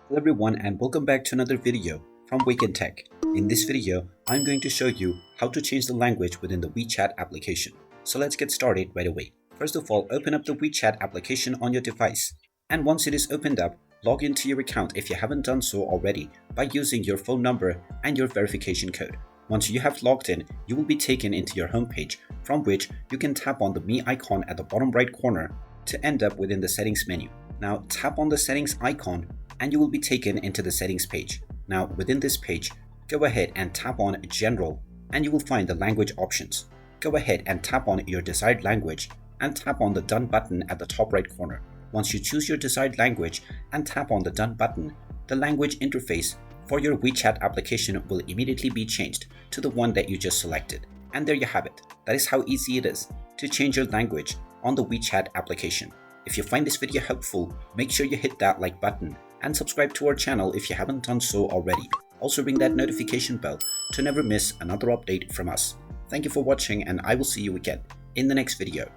Hello everyone and welcome back to another video from Wake&Tech. In this video, I'm going to show you how to change the language within the WeChat application. So let's get started right away. First of all, open up the WeChat application on your device. And once it is opened up, log into your account if you haven't done so already by using your phone number and your verification code. Once you have logged in, you will be taken into your homepage from which you can tap on the Me icon at the bottom right corner to end up within the settings menu. Now tap on the settings icon and you will be taken into the settings page. Now within this page, go ahead and tap on General and you will find the language options. Go ahead and tap on your desired language and tap on the Done button at the top right corner. Once you choose your desired language and tap on the Done button, the language interface for your WeChat application will immediately be changed to the one that you just selected. And there you have it. That is how easy it is to change your language on the WeChat application. If you find this video helpful, make sure you hit that like button and subscribe to our channel if you haven't done so already. Also ring that notification bell to never miss another update from us. Thank you for watching and I will see you again in the next video.